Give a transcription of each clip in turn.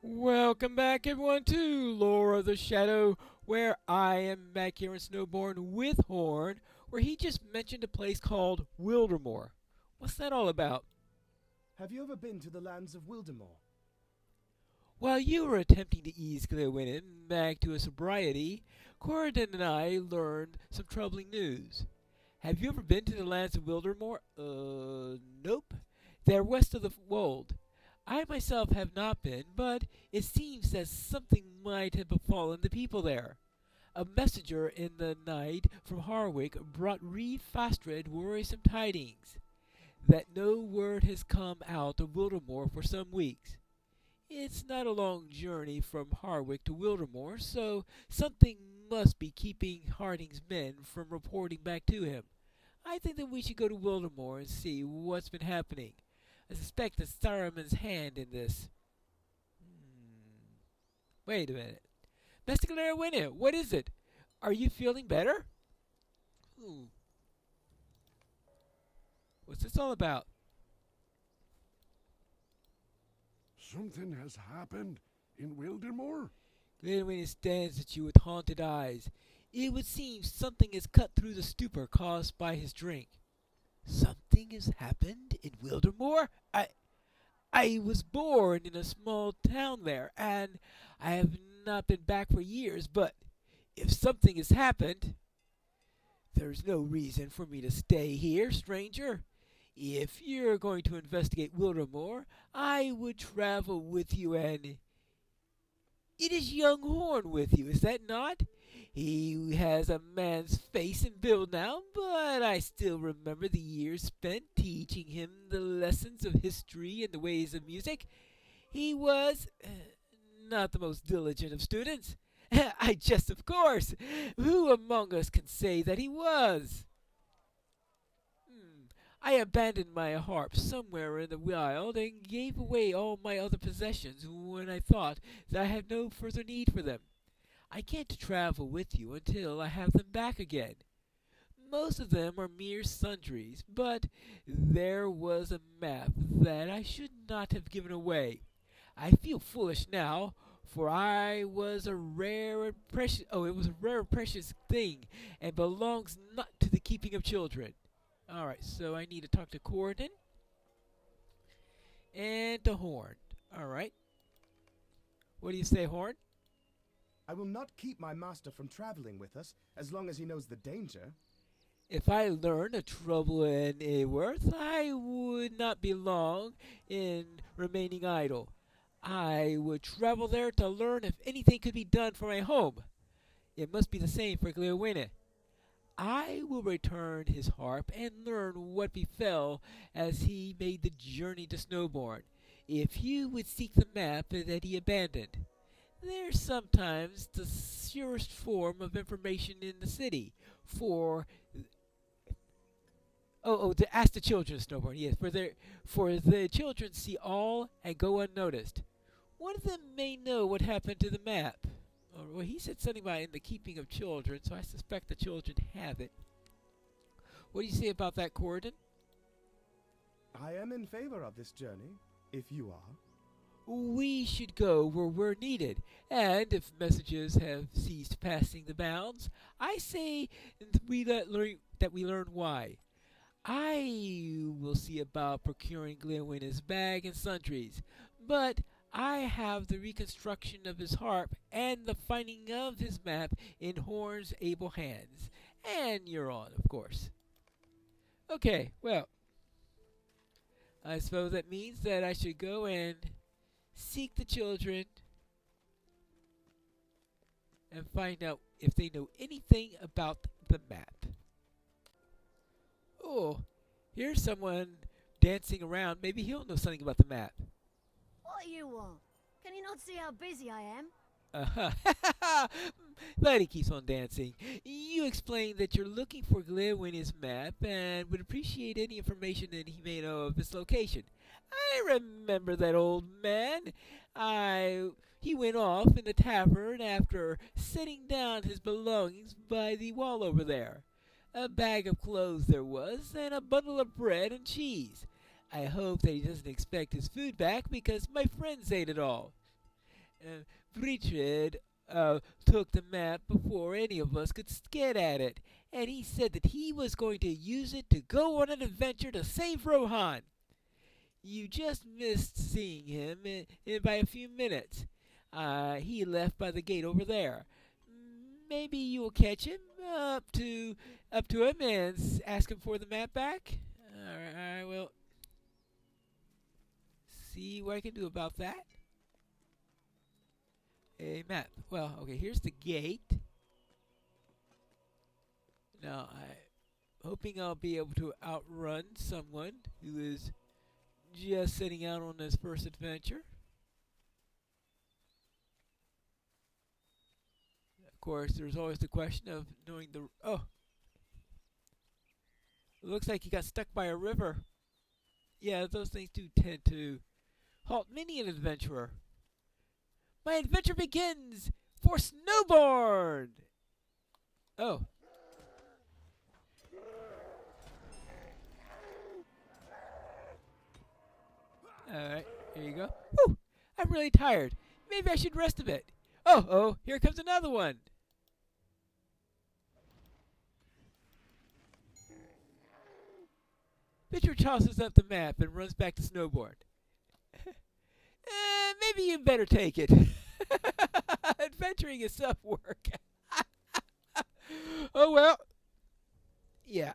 Welcome back, everyone, to Lore of the Shadow, where I am back here in Snowborn with Horn, where he just mentioned a place called Wildermore. What's that all about? Have you ever been to the lands of Wildermore? While you were attempting to ease Glewinin back to a sobriety, Corridon and I learned some troubling news. Have you ever been to the lands of Wildermore? Nope. They're west of the Wold. I myself have not been, but it seems that something might have befallen the people there. A messenger in the night from Harwick brought Reeve Fastred worrisome tidings that no word has come out of Wildermore for some weeks. It's not a long journey from Harwick to Wildermore, so something must be keeping Harding's men from reporting back to him. I think that we should go to Wildermore and see what's been happening. I suspect that Saruman's hand in this. Wait a minute. Mr. Glewinin, what is it? Are you feeling better? What's this all about? Something has happened in Wildermore? Glewinin stands at you with haunted eyes. It would seem something has cut through the stupor caused by his drink. Something has happened in Wildermore? I was born in a small town there, and I have not been back for years, but if something has happened, there's no reason for me to stay here, stranger. If you're going to investigate Wildermore, I would travel with you, and it is young Horn with you, is that not? He has a man's face and build now, but I still remember the years spent teaching him the lessons of history and the ways of music. He was not the most diligent of students. I jest, of course. Who among us can say that he was? I abandoned my harp somewhere in the wild and gave away all my other possessions when I thought that I had no further need for them. I can't travel with you until I have them back again. Most of them are mere sundries, but there was a map that I should not have given away. I feel foolish now, for I was a rare and precious it was a rare and precious thing, and belongs not to the keeping of children. Alright, so I need to talk to Corridon and to Horn. Alright. What do you say, Horn? I will not keep my master from traveling with us as long as he knows the danger. If I learn of trouble in Aworth, I would not be long in remaining idle. I would travel there to learn if anything could be done for my home. It must be the same for Glewinin. I will return his harp and learn what befell as he made the journey to Snowborn. If you would seek the map that he abandoned. They're sometimes the surest form of information in the city. To ask the children of Snowborn, yes, for the children see all and go unnoticed. One of them may know what happened to the map. Well, he said something about in the keeping of children, so I suspect the children have it. What do you say about that, Corridon? I am in favor of this journey, if you are. We should go where we're needed, and if messages have ceased passing the bounds, I say that we learn why. I will see about procuring Glewinin's bag and sundries, but I have the reconstruction of his harp and the finding of his map in Horn's able hands, and you're on, of course. Okay, well, I suppose that means that I should go and seek the children and find out if they know anything about the map. Oh, here's someone dancing around. Maybe he'll know something about the map. What do you want? Can you not see how busy I am? But he keeps on dancing. You explain that you're looking for Glewinin's map and would appreciate any information that he may know of its location. I remember that old man. He went off in the tavern after setting down his belongings by the wall over there. A bag of clothes there was, and a bundle of bread and cheese. I hope that he doesn't expect his food back because my friends ate it all. Breachred took the map before any of us could get at it, and he said that he was going to use it to go on an adventure to save Rohan. You just missed seeing him by a few minutes. He left by the gate over there. Maybe you'll catch him up to him and ask him for the map back. I will see what I can do about that. A map. Well, okay, here's the gate. Now, I'm hoping I'll be able to outrun someone who is just setting out on his first adventure. Of course, there's always the question of knowing the... Oh! It looks like he got stuck by a river. Yeah, those things do tend to halt many an adventurer. My adventure begins for Snowboard! Oh. Alright, here you go. Whew! I'm really tired. Maybe I should rest a bit. Oh, here comes another one. Pitcher tosses up the map and runs back to Snowboard. Maybe you better take it. Adventuring is tough work. Oh well. Yeah.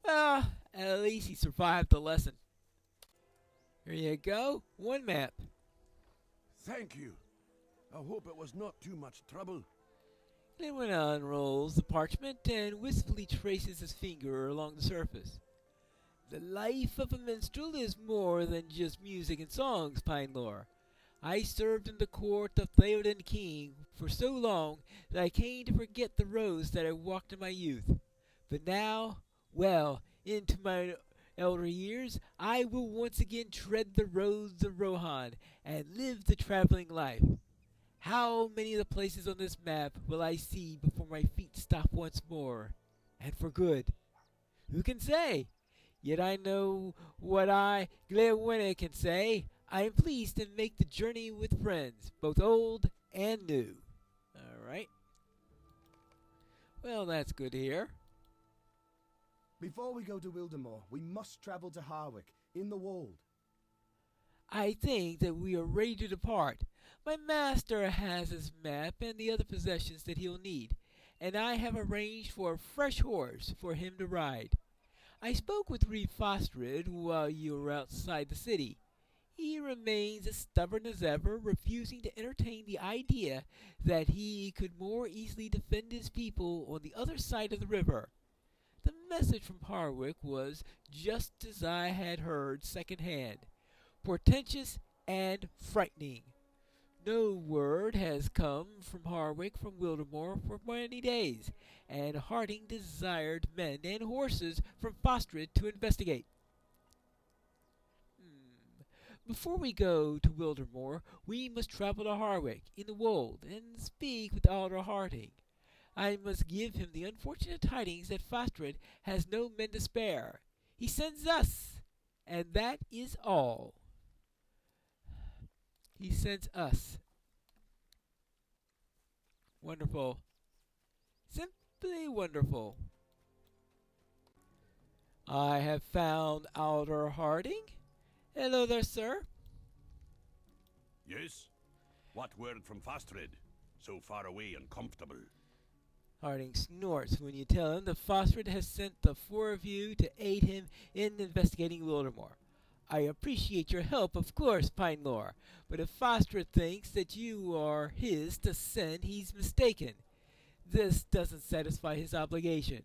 Well, at least he survived the lesson. Here you go. One map. Thank you. I hope it was not too much trouble. Glenwyn unrolls the parchment and wistfully traces his finger along the surface. The life of a minstrel is more than just music and songs, Pinelore. I served in the court of Theoden King for so long that I came to forget the roads that I walked in my youth. But now, well, into my elder years, I will once again tread the roads of Rohan and live the traveling life. How many of the places on this map will I see before my feet stop once more, and for good? Who can say? Yet I know what I, Glenwyn, can say. I am pleased to make the journey with friends, both old and new. Alright. Well, that's good to hear. Before we go to Wildermore, we must travel to Harwick, in the Wold. I think that we are ready to depart. My master has his map and the other possessions that he'll need, and I have arranged for a fresh horse for him to ride. I spoke with Reeve Fostred while you were outside the city. He remains as stubborn as ever, refusing to entertain the idea that he could more easily defend his people on the other side of the river. The message from Harwick was just as I had heard second-hand, portentous and frightening. No word has come from Harwick from Wildermore for many days, and Harding desired men and horses from Fostred to investigate. Before we go to Wildermore, we must travel to Harwick in the Wold and speak with Alder Harding. I must give him the unfortunate tidings that Fostred has no men to spare. He sends us, and that is all. He sends us. Wonderful. Simply wonderful. I have found Alder Harding. Hello there, sir. Yes? What word from Fostred? So far away and comfortable. Harding snorts when you tell him that Fostred has sent the four of you to aid him in investigating Wildermore. I appreciate your help, of course, Pinelore, but if Fostred thinks that you are his to send, he's mistaken. This doesn't satisfy his obligation.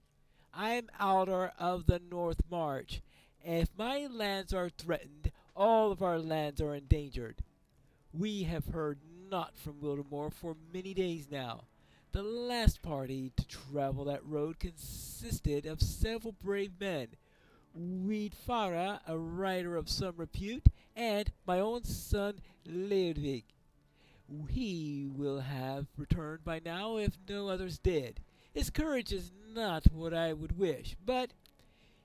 I am Alder of the North March, and if my lands are threatened, all of our lands are endangered. We have heard naught from Wildermore for many days now. The last party to travel that road consisted of several brave men. Weedfara, a rider of some repute, and my own son Ludwig. He will have returned by now if no others did. His courage is not what I would wish, but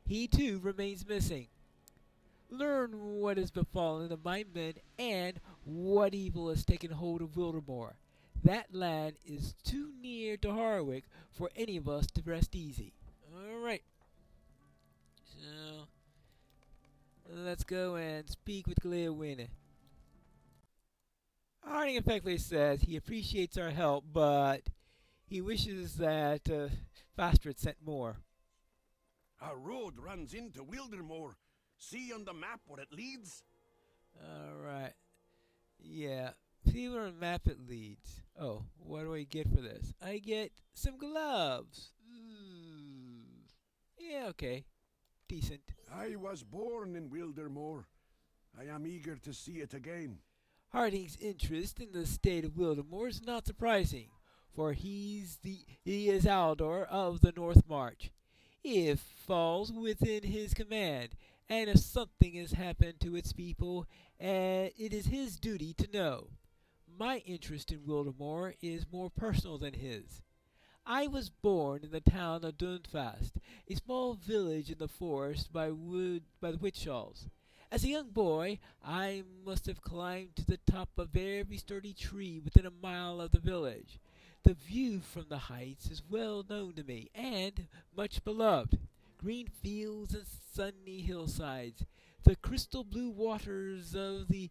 he too remains missing. learn what has befallen of my men and what evil has taken hold of Wildermore. That land is too near to Harwick for any of us to rest easy. Alright, so let's go and speak with Gleowin. Harding effectively says he appreciates our help, but he wishes that Faster had sent more. A road runs into Wildermore. See on the map where it leads? Alright. Yeah. See where on the map it leads. Oh, what do I get for this? I get some gloves. Yeah, okay. Decent. I was born in Wildermore. I am eager to see it again. Harding's interest in the state of Wildermore is not surprising, for he is Aldor of the North March. It falls within his command, and if something has happened to its people, it is his duty to know. My interest in Wildermore is more personal than his. I was born in the town of Dunfast, a small village in the forest by the Witchalls. As a young boy, I must have climbed to the top of every sturdy tree within a mile of the village. The view from the heights is well known to me, and much beloved. Green fields and sunny hillsides, the crystal blue waters of the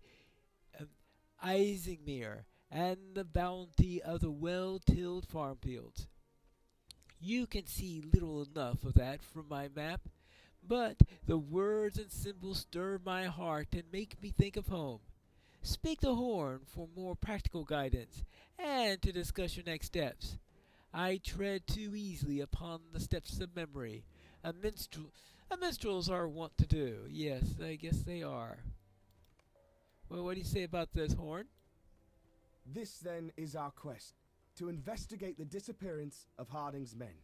Isingmere, and the bounty of the well-tilled farm fields. You can see little enough of that from my map, but the words and symbols stir my heart and make me think of home. Speak the horn for more practical guidance and to discuss your next steps. I tread too easily upon the steps of memory. Minstrels are wont to do. Yes, I guess they are. Well, what do you say about this, Horn? This, then, is our quest. To investigate the disappearance of Harding's men.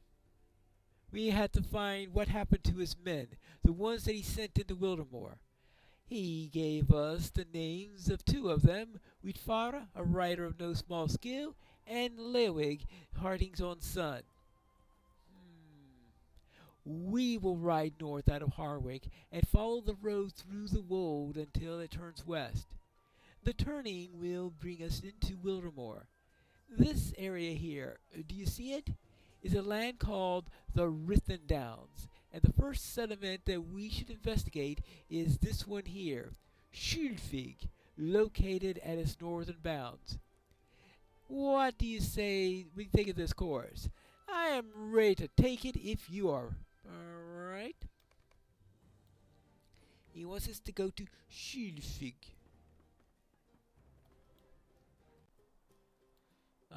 We had to find what happened to his men, the ones that he sent into Wildermore. He gave us the names of two of them, Wheatfara, a rider of no small skill, and Lewig, Harding's own son. We will ride north out of Harwick and follow the road through the wold until it turns west. The turning will bring us into Wildermore. This area here, do you see it? Is a land called the Rithen Downs, and the first settlement that we should investigate is this one here, Schulfig, located at its northern bounds. What do you say we think of this course? I am ready to take it if you are. Alright. He wants us to go to Schulfig.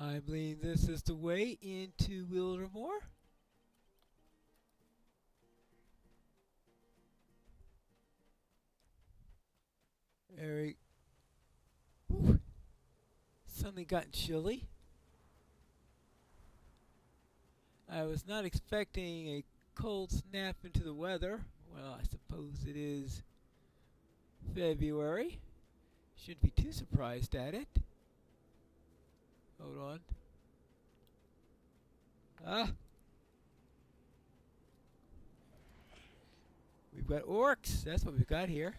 I believe this is the way into Wildermore. Eric. Suddenly gotten chilly. I was not expecting a cold snap into the weather. Well, I suppose it is February. Shouldn't be too surprised at it. Hold on. We've got orcs. That's what we've got here.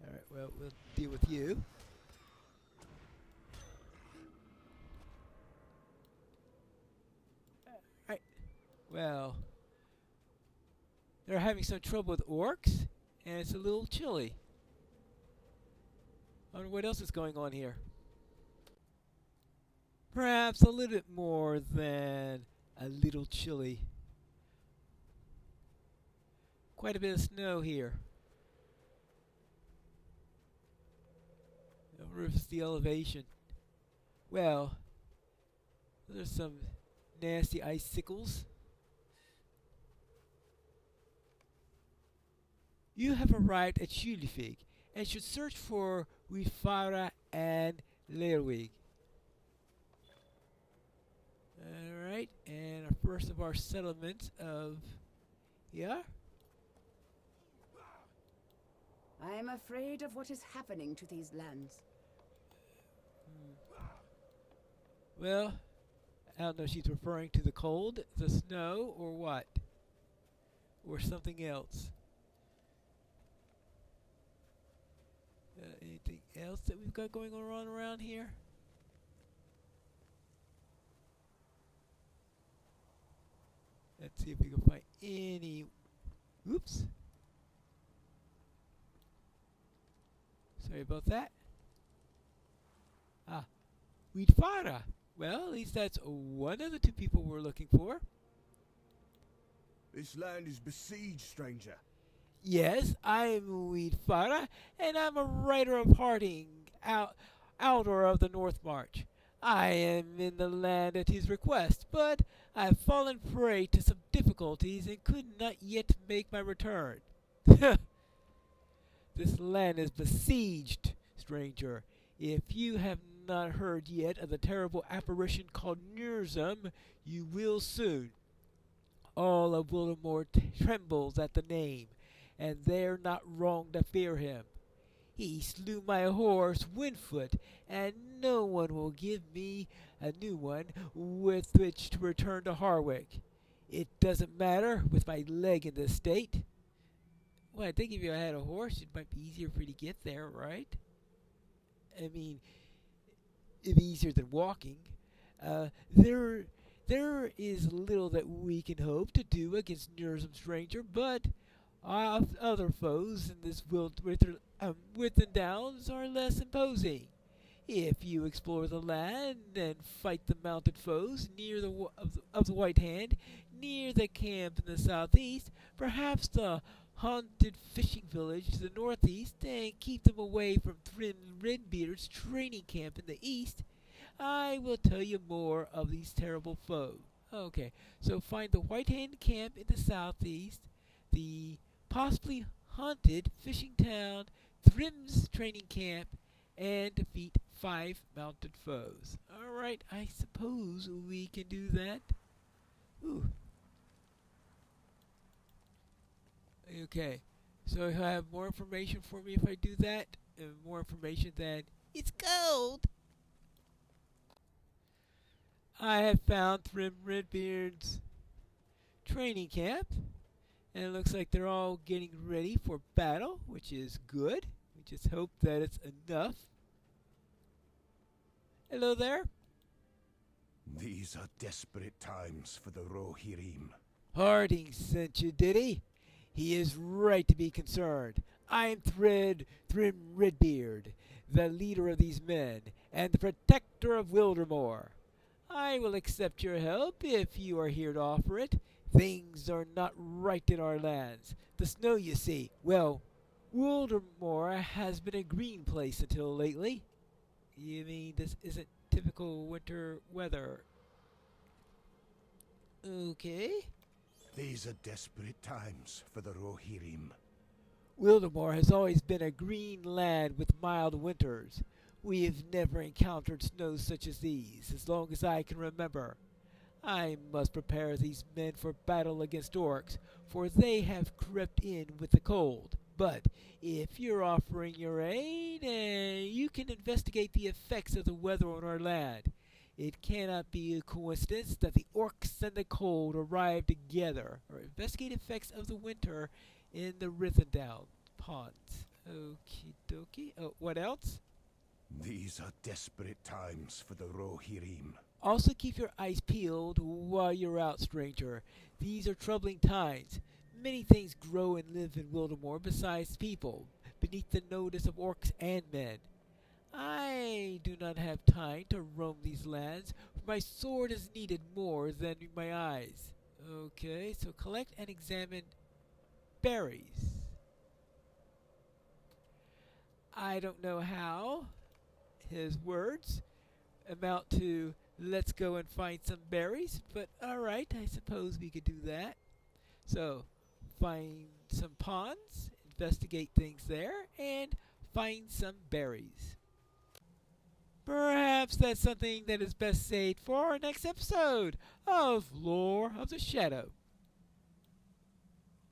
Alright, well, we'll deal with you. Alright. Well, they're having some trouble with orcs. And it's a little chilly. I wonder what else is going on here. Perhaps a little bit more than a little chilly. Quite a bit of snow here. I wonder if it's the elevation. Well, there's some nasty icicles. You have arrived at Schulfig and should search for Wheatfara and Lerwig. Alright, and our first of our settlements of... Yeah? I am afraid of what is happening to these lands. Well, I don't know if she's referring to the cold, the snow, or what. Or something else. Anything else that we've got going on around here? Let's see if we can find any... Oops. Sorry about that. Ah, Weedfara. Well, at least that's one of the two people we're looking for. This land is besieged, stranger. Yes, I'm Weedfara, and I'm a writer of Harding, outer of the North March. I am in the land at his request, but I've fallen prey to some difficulties and could not yet make my return. This land is besieged, stranger. If you have not heard yet of the terrible apparition called Nurzum, you will soon. All of Wildermore trembles at the name, and they're not wrong to fear him. He slew my horse, Windfoot, and no one will give me a new one with which to return to Harwick. It doesn't matter with my leg in this state. Well, I think if you had a horse, it might be easier for you to get there, right? I mean, it'd be easier than walking. There is little that we can hope to do against Nurzum Stranger, but other foes in this Withen Downs are less imposing. If you explore the land and fight the mounted foes near of the White Hand, near the camp in the southeast, perhaps the haunted fishing village to the northeast, and keep them away from Thrym Redbeard's training camp in the east, I will tell you more of these terrible foes. Okay, so find the White Hand camp in the southeast, the possibly haunted fishing town, Thrym's training camp, and defeat 5 mounted foes. Alright, I suppose we can do that. Ooh. Okay, so he'll have more information for me if I do that. More information than, it's cold! I have found Thrym Redbeard's training camp, and it looks like they're all getting ready for battle, which is good. We just hope that it's enough. Hello there. These are desperate times for the Rohirrim. Harding sent you, did he? He is right to be concerned. I am Thrym Redbeard, the leader of these men, and the protector of Wildermore. I will accept your help if you are here to offer it. Things are not right in our lands. The snow, you see, well, Wildermore has been a green place until lately. You mean this isn't typical winter weather? Okay. These are desperate times for the Rohirrim. Wildermore has always been a green land with mild winters. We have never encountered snows such as these, as long as I can remember. I must prepare these men for battle against orcs, for they have crept in with the cold. But if you're offering your aid, you can investigate the effects of the weather on our land. It cannot be a coincidence that the orcs and the cold arrive together, or investigate effects of the winter in the Rithendell ponds. Okie dokie. Oh, what else? These are desperate times for the Rohirrim. Also keep your eyes peeled while you're out, stranger. These are troubling times. Many things grow and live in Wildermore besides people, beneath the notice of orcs and men. I do not have time to roam these lands, for my sword is needed more than my eyes. Okay, so collect and examine berries. I don't know how his words amount to let's go and find some berries, but alright, I suppose we could do that. So, find some ponds, investigate things there, and find some berries. Perhaps that's something that is best saved for our next episode of Lore of the Shadow.